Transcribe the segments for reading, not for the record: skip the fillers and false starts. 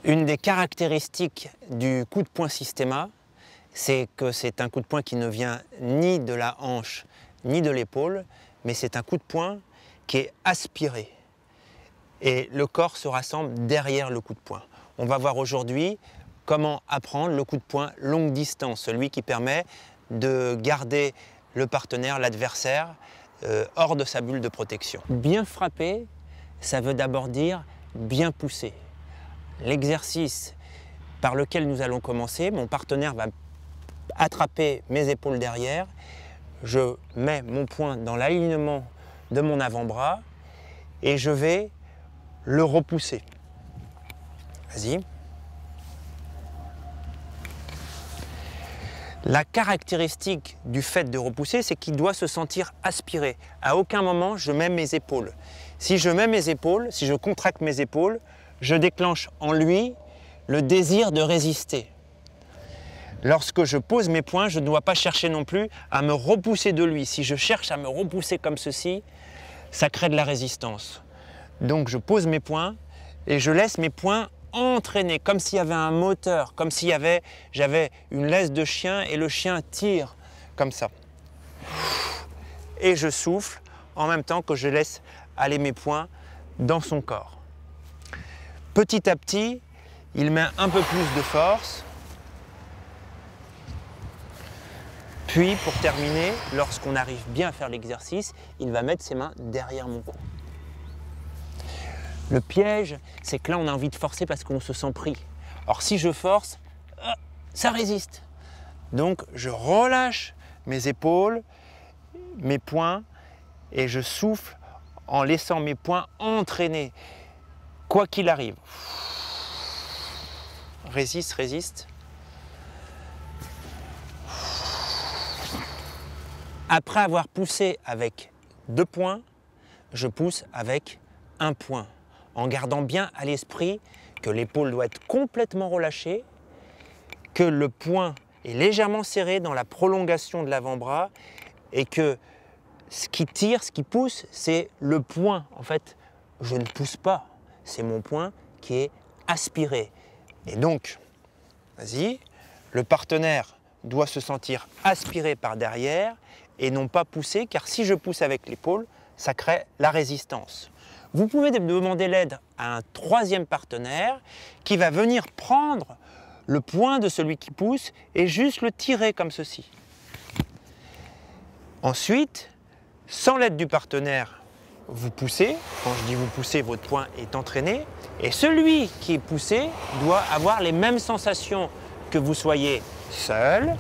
Une des caractéristiques du coup de poing Systema, c'est que c'est un coup de poing qui ne vient ni de la hanche ni de l'épaule, mais c'est un coup de poing qui est aspiré. Et le corps se rassemble derrière le coup de poing. On va voir aujourd'hui comment apprendre le coup de poing longue distance, celui qui permet de garder le partenaire, l'adversaire, hors de sa bulle de protection. Bien frapper, ça veut d'abord dire bien pousser. L'exercice par lequel nous allons commencer, mon partenaire va attraper mes épaules derrière, je mets mon poing dans l'alignement de mon avant-bras et je vais le repousser. Vas-y. La caractéristique du fait de repousser, c'est qu'il doit se sentir aspiré. À aucun moment, je mets mes épaules. Si je mets mes épaules, si je contracte mes épaules, je déclenche en lui le désir de résister. Lorsque je pose mes poings, je ne dois pas chercher non plus à me repousser de lui. Si je cherche à me repousser comme ceci, ça crée de la résistance. Donc je pose mes poings et je laisse mes poings entraîner, comme s'il y avait un moteur, comme si j'avais une laisse de chien et le chien tire comme ça. Et je souffle en même temps que je laisse aller mes poings dans son corps. Petit à petit, il met un peu plus de force. Puis, pour terminer, lorsqu'on arrive bien à faire l'exercice, il va mettre ses mains derrière mon cou. Le piège, c'est que là, on a envie de forcer parce qu'on se sent pris. Or, si je force, ça résiste. Donc, je relâche mes épaules, mes poings, et je souffle en laissant mes poings entraîner, quoi qu'il arrive. Résiste, résiste. Après avoir poussé avec 2 poings, je pousse avec 1 point, en gardant bien à l'esprit que l'épaule doit être complètement relâchée, que le poing est légèrement serré dans la prolongation de l'avant-bras et que ce qui tire, ce qui pousse, c'est le poing. En fait, je ne pousse pas, c'est mon poing qui est aspiré. Et donc, vas-y, le partenaire doit se sentir aspiré par derrière et non pas poussé, car si je pousse avec l'épaule, ça crée la résistance. Vous pouvez demander l'aide à un 3e partenaire qui va venir prendre le poing de celui qui pousse et juste le tirer comme ceci. Ensuite, sans l'aide du partenaire, vous poussez. Quand je dis vous poussez, votre poing est entraîné. Et celui qui est poussé doit avoir les mêmes sensations que vous soyez seul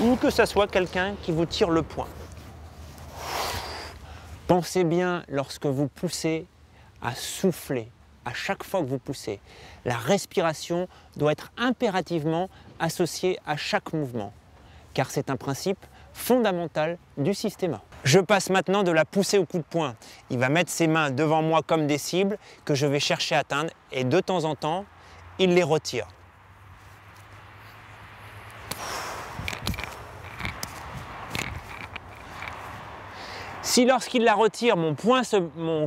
ou que ce soit quelqu'un qui vous tire le poing. Pensez bien, lorsque vous poussez, à souffler à chaque fois que vous poussez. La respiration doit être impérativement associée à chaque mouvement, car c'est un principe fondamental du Systema. Je passe maintenant de la poussée au coup de poing. Il va mettre ses mains devant moi comme des cibles que je vais chercher à atteindre et de temps en temps, il les retire. Si lorsqu'il la retire, mon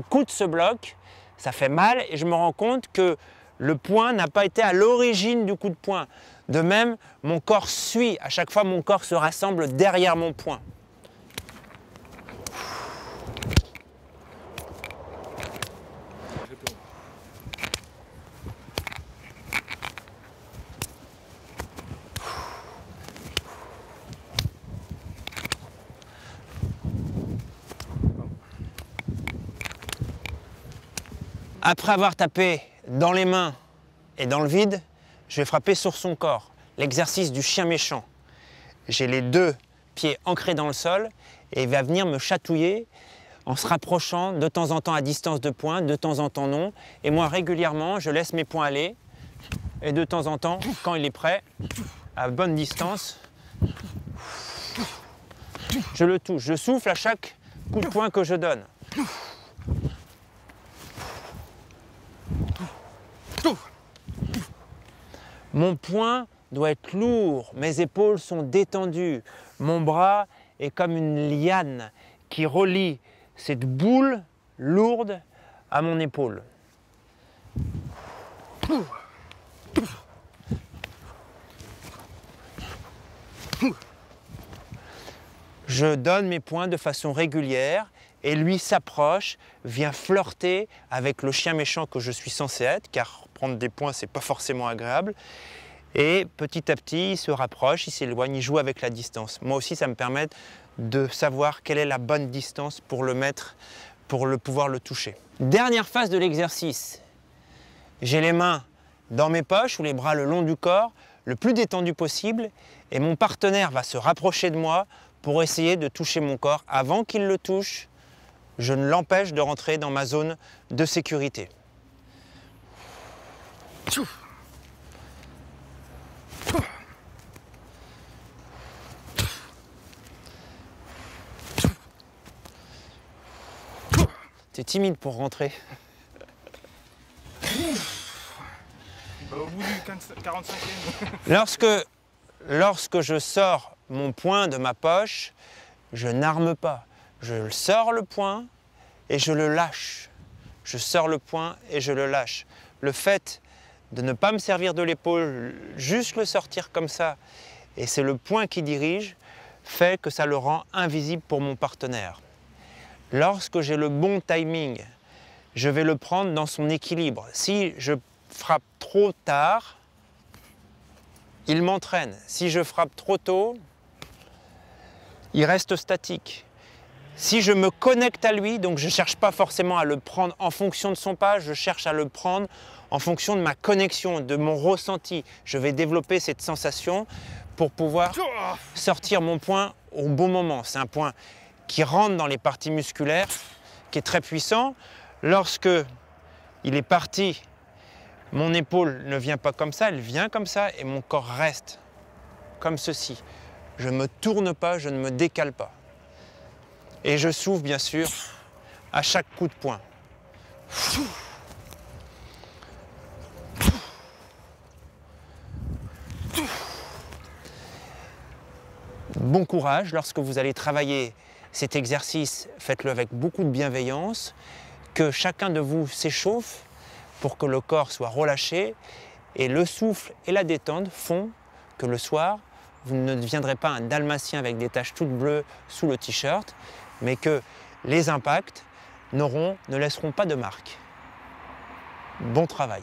coude se bloque, ça fait mal et je me rends compte que le poing n'a pas été à l'origine du coup de poing. De même, mon corps suit. À chaque fois, mon corps se rassemble derrière mon poing. Après avoir tapé dans les mains et dans le vide, je vais frapper sur son corps. L'exercice du chien méchant. J'ai les 2 pieds ancrés dans le sol et il va venir me chatouiller en se rapprochant de temps en temps à distance de poing, de temps en temps non. Et moi régulièrement, je laisse mes poings aller et de temps en temps, quand il est prêt, à bonne distance, je le touche. Je souffle à chaque coup de poing que je donne. Mon poing doit être lourd, mes épaules sont détendues, mon bras est comme une liane qui relie cette boule lourde à mon épaule. Je donne mes points de façon régulière et lui s'approche, vient flirter avec le chien méchant que je suis censé être, car prendre des points, c'est pas forcément agréable. Et petit à petit, il se rapproche, il s'éloigne, il joue avec la distance. Moi aussi, ça me permet de savoir quelle est la bonne distance pour le mettre, pour pouvoir le toucher. Dernière phase de l'exercice. J'ai les mains dans mes poches ou les bras le long du corps, le plus détendu possible, et mon partenaire va se rapprocher de moi pour essayer de toucher mon corps. Avant qu'il le touche, je ne l'empêche de rentrer dans ma zone de sécurité. T'es timide pour rentrer. Au bout du 45e. Lorsque je sors mon poing de ma poche, je n'arme pas. Je sors le poing et je le lâche. Je sors le poing et je le lâche. Le fait de ne pas me servir de l'épaule, juste le sortir comme ça, et c'est le poing qui dirige, fait que ça le rend invisible pour mon partenaire. Lorsque j'ai le bon timing, je vais le prendre dans son équilibre. Si je frappe trop tard, il m'entraîne. Si je frappe trop tôt, il reste statique. Si je me connecte à lui, donc je ne cherche pas forcément à le prendre en fonction de son pas, je cherche à le prendre en fonction de ma connexion, de mon ressenti. Je vais développer cette sensation pour pouvoir sortir mon poing au bon moment. C'est un point qui rentre dans les parties musculaires, qui est très puissant. Lorsque il est parti, mon épaule ne vient pas comme ça, elle vient comme ça et mon corps reste comme ceci. Je ne me tourne pas, je ne me décale pas. Et je souffle bien sûr à chaque coup de poing. Bon courage lorsque vous allez travailler cet exercice, faites-le avec beaucoup de bienveillance, que chacun de vous s'échauffe pour que le corps soit relâché et le souffle et la détente font que le soir, vous ne deviendrez pas un dalmatien avec des taches toutes bleues sous le t-shirt, mais que les impacts ne laisseront pas de marque. Bon travail.